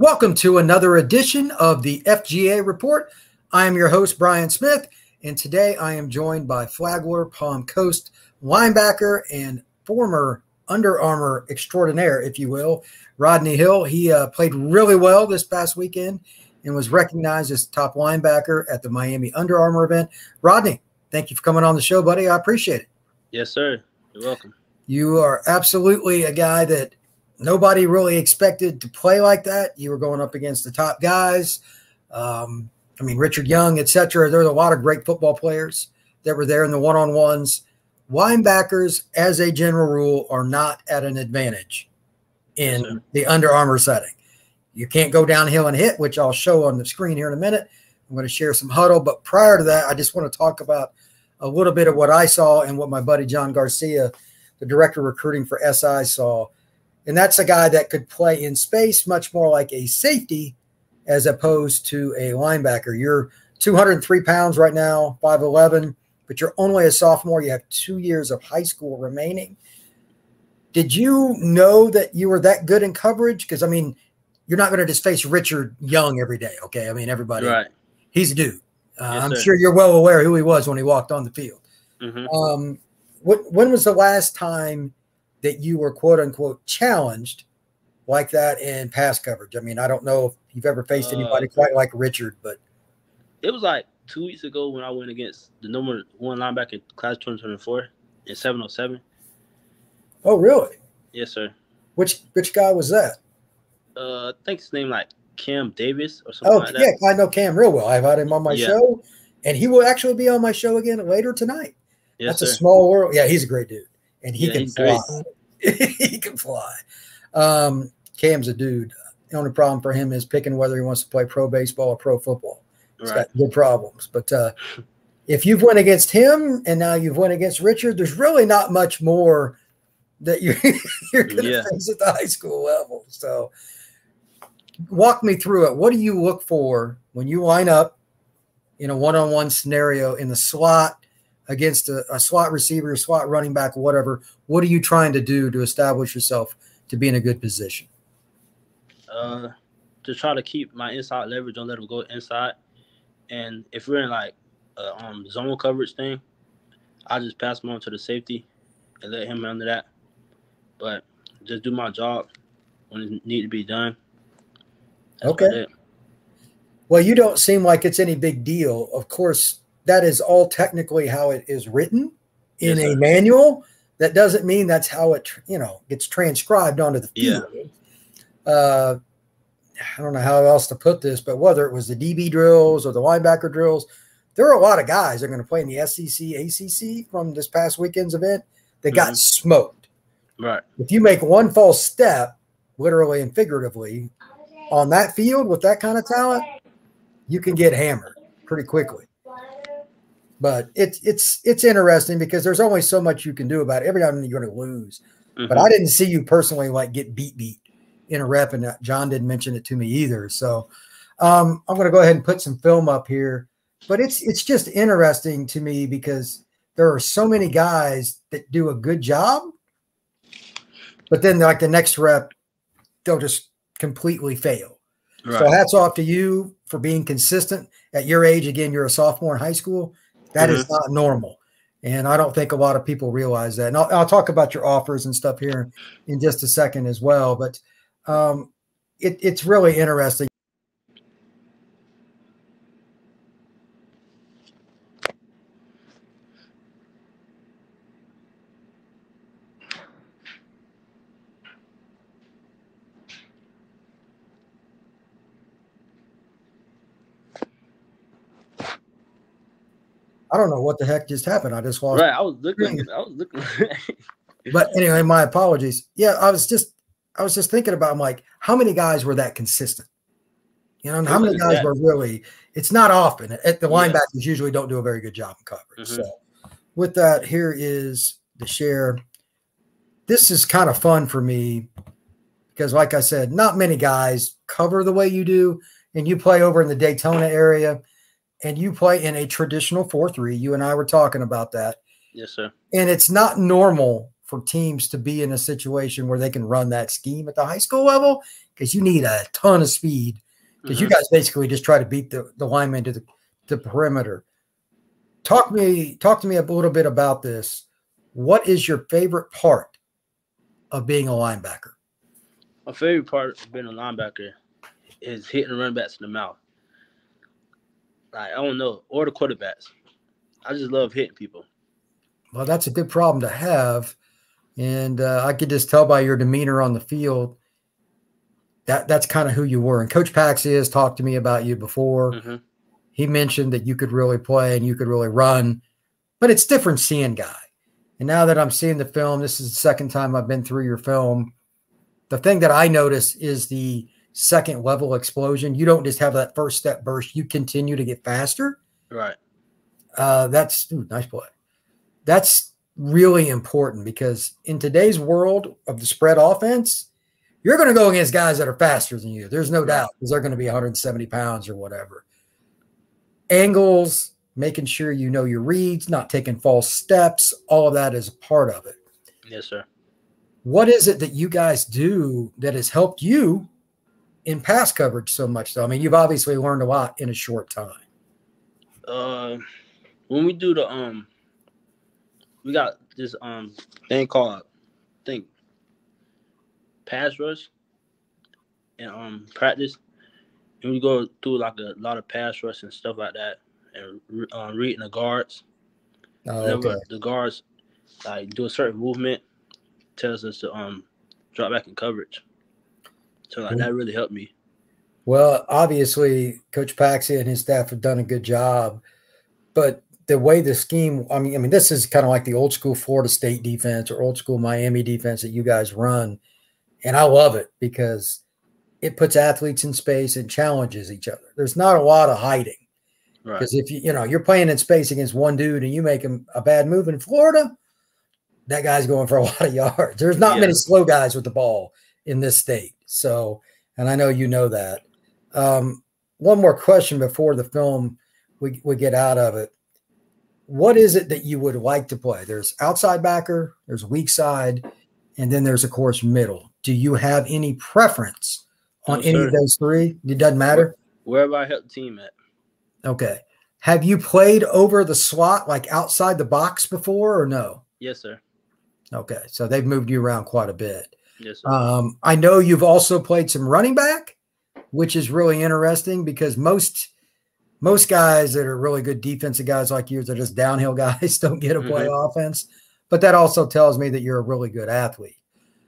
Welcome to another edition of the FGA Report. I am your host, Brian Smith, and today I am joined by Flagler, Palm Coast linebacker and former Under Armour extraordinaire, if you will, Rodney Hill. He played really well this past weekend and was recognized as top linebacker at the Miami Under Armour event. Rodney, thank you for coming on the show, buddy. I appreciate it. Yes, sir. You're welcome. You are absolutely a guy that nobody really expected to play like that. You were going up against the top guys. Richard Young, et cetera. There's a lot of great football players that were there in the one-on-ones. Linebackers, as a general rule, are not at an advantage in the Under Armour setting. You can't go downhill and hit, which I'll show on the screen here in a minute. I'm going to share some huddle. But prior to that, I just want to talk about a little bit of what I saw and what my buddy John Garcia, the director of recruiting for SI, saw. And that's a guy that could play in space much more like a safety as opposed to a linebacker. You're 203 pounds right now, 5'11", but you're only a sophomore. You have 2 years of high school remaining. Did you know that you were that good in coverage? Because, you're not going to just face Richard Young every day, okay? Everybody, right. He's a dude. Yes, I'm sure you're well aware who he was when he walked on the field. Mm-hmm. When was the last time that you were quote-unquote challenged like that in pass coverage? I don't know if you've ever faced anybody quite like Richard, but it was like 2 weeks ago when I went against the number one linebacker in class 2024 in 707. Oh, really? Yes, sir. Which guy was that? I think his name like Cam Davis or something like that. Yeah, I know Cam real well. I've had him on my show, and he will actually be on my show again later tonight. Yes, That's a small world. Yeah, he's a great dude, and he can fly. He can fly. Cam's a dude. The only problem for him is picking whether he wants to play pro baseball or pro football. He's got good problems. But if you've went against him and now you've went against Richard, there's really not much more that you're going to face at the high school level. So walk me through it. What do you look for when you line up in a one-on-one scenario in the slot against a slot receiver, slot running back, whatever? What are you trying to do to establish yourself to be in a good position? To try to keep my inside leverage, don't let them go inside. And if we're in like zone coverage thing, I just pass him on to the safety and let him under that. But just do my job when it needs to be done. That's okay. Well, you don't seem like it's any big deal. Of course, that is all technically how it is written in a manual. That doesn't mean that's how it, gets transcribed onto the field. Yeah. I don't know how else to put this, but whether it was the DB drills or the linebacker drills, there are a lot of guys that are going to play in the SEC, ACC from this past weekend's event that got smoked. Right. If you make one false step, literally and figuratively, on that field with that kind of talent, you can get hammered pretty quickly. But it's interesting because there's only so much you can do about it. Every now and then you're going to lose. But I didn't see you personally get beat in a rep, and John didn't mention it to me either. So I'm going to go ahead and put some film up here. But it's just interesting to me because there are so many guys that do a good job, but then the next rep, they'll just completely fail. Right. So hats off to you for being consistent at your age. Again, you're a sophomore in high school. That is not normal. And I don't think a lot of people realize that. And I'll talk about your offers and stuff here in just a second as well. But it's really interesting. I don't know what the heck just happened. I just lost. Right, I was looking. But anyway, my apologies. Yeah, I was just thinking about, I'm like, how many guys were that consistent? And how many guys were really? It's not often. The linebackers usually don't do a very good job in coverage. So with that, here is the share. This is kind of fun for me because, like I said, not many guys cover the way you do, and you play over in the Daytona area. And you play in a traditional 4-3. You and I were talking about that. Yes, sir. And it's not normal for teams to be in a situation where they can run that scheme at the high school level. because you need a ton of speed because you guys basically just try to beat the linemen to the perimeter. Talk to me a little bit about this. What is your favorite part of being a linebacker? My favorite part of being a linebacker is hitting the running backs in the mouth. Like, I don't know, or the quarterbacks. I just love hitting people. Well, that's a good problem to have. And I could just tell by your demeanor on the field that's kind of who you were. And Coach Paxi has talked to me about you before. He mentioned that you could really play and you could really run, but it's different seeing guy. And now that I'm seeing the film, this is the second time I've been through your film. The thing that I notice is the second level explosion. You don't just have that first step burst. You continue to get faster. Right. That's nice play. That's really important because in today's world of the spread offense, you're going to go against guys that are faster than you. There's no doubt because they're going to be 170 pounds or whatever. Angles, making sure you know your reads, not taking false steps, all of that is a part of it. Yes, sir. What is it that you guys do that has helped you in pass coverage so much, though? I mean, you've obviously learned a lot in a short time. When we do the we got this thing called pass rush and practice, and we go through like a lot of pass rush and stuff like that, and reading the guards. Whenever the guards like do a certain movement, tells us to drop back in coverage. So like that really helped me. Well, obviously, Coach Paxi and his staff have done a good job, but the way the scheme, I mean, this is kind of like the old school Florida State defense or old school Miami defense that you guys run. And I love it because it puts athletes in space and challenges each other. There's not a lot of hiding. Because if you're playing in space against one dude and you make him a bad move in Florida, that guy's going for a lot of yards. There's not many slow guys with the ball in this state. So, and I know you know that. One more question before the film we get out of it. What is it that you would like to play? There's outside backer, there's weak side, and then there's, of course, middle. Do you have any preference on any of those three? It doesn't matter? Wherever I help the team at. Okay. Have you played over the slot, like outside the box before or no? Yes, sir. Okay. So they've moved you around quite a bit. Yes, sir. I know you've also played some running back, which is really interesting because most guys that are really good defensive guys like you are just downhill guys, don't get to play offense. But that also tells me that you're a really good athlete.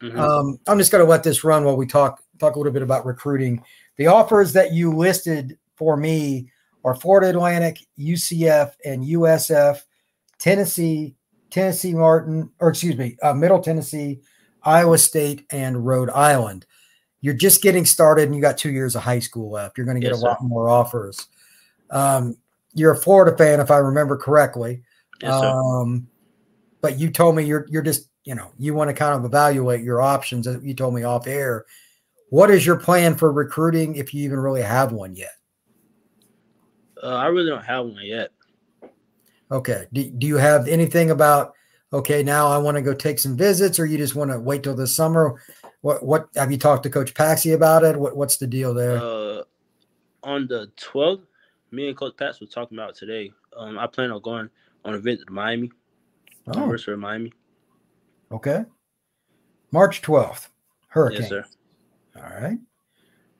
I'm just going to let this run while we talk a little bit about recruiting. The offers that you listed for me are Florida Atlantic, UCF, and USF, Middle Tennessee, Iowa State, and Rhode Island. You're just getting started, and you got 2 years of high school left. You're going to get a lot more offers. You're a Florida fan, if I remember correctly. Yes, sir. But you told me you're just, you want to kind of evaluate your options. You told me off air. What is your plan for recruiting if you even really have one yet? I really don't have one yet. Okay. Do you have anything about, okay, now I want to go take some visits, or you just want to wait till the summer? What have you talked to Coach Paxi about it? What's the deal there? On the 12th, me and Coach Pax were talking about today. I plan on going on a visit to Miami. University of Miami. Okay. March 12th. Hurricane. Yes, sir. All right.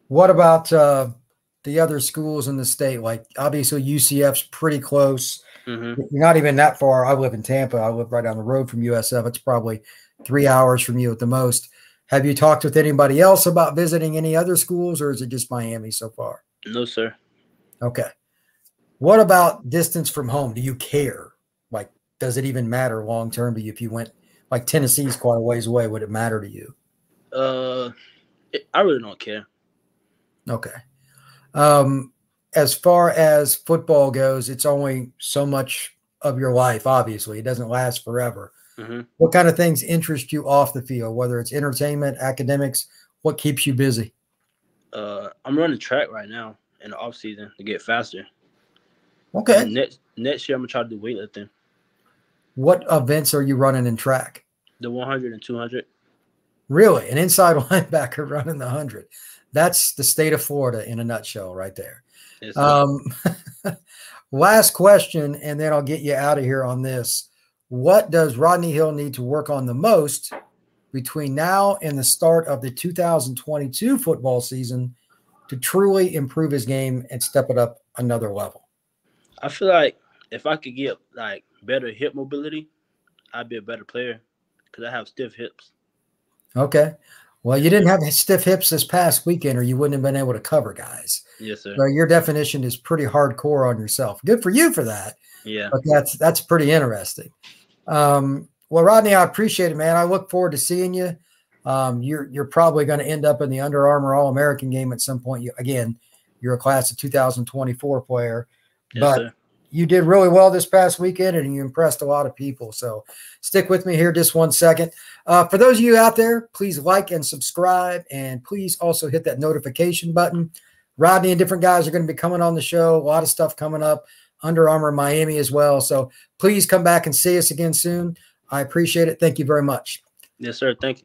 What about the other schools in the state? Like, obviously, UCF's pretty close. You're not even that far. I live in Tampa. I live right down the road from USF. It's probably 3 hours from you at the most. Have you talked with anybody else about visiting any other schools, or is it just Miami so far? No, sir. Okay. What about distance from home? Do you care? Like, does it even matter long term to you if you went, like Tennessee's quite a ways away? Would it matter to you? I really don't care. Okay. As far as football goes, it's only so much of your life, obviously. It doesn't last forever. What kind of things interest you off the field, whether it's entertainment, academics? What keeps you busy? I'm running track right now in the off season to get faster. Okay. And next year, I'm going to try to do weightlifting. What events are you running in track? The 100 and 200. Really, an inside linebacker running the 100. That's the state of Florida in a nutshell right there. Yes, Last question, and then I'll get you out of here on this. What does Rodney Hill need to work on the most between now and the start of the 2022 football season to truly improve his game and step it up another level? I feel like if I could get like better hip mobility, I'd be a better player because I have stiff hips. Okay. Well, you didn't have stiff hips this past weekend, or you wouldn't have been able to cover guys. Yes, sir. So your definition is pretty hardcore on yourself. Good for you for that. Yeah. But that's pretty interesting. Well, Rodney, I appreciate it, man. I look forward to seeing you. You're probably going to end up in the Under Armour All-American game at some point. You're a class of 2024 player, Yes, but sir. you did really well this past weekend, and you impressed a lot of people. So stick with me here just 1 second. For those of you out there, please like and subscribe, and please also hit that notification button. Rodney and different guys are going to be coming on the show. A lot of stuff coming up. Under Armour Miami as well. So please come back and see us again soon. I appreciate it. Thank you very much. Yes, sir. Thank you.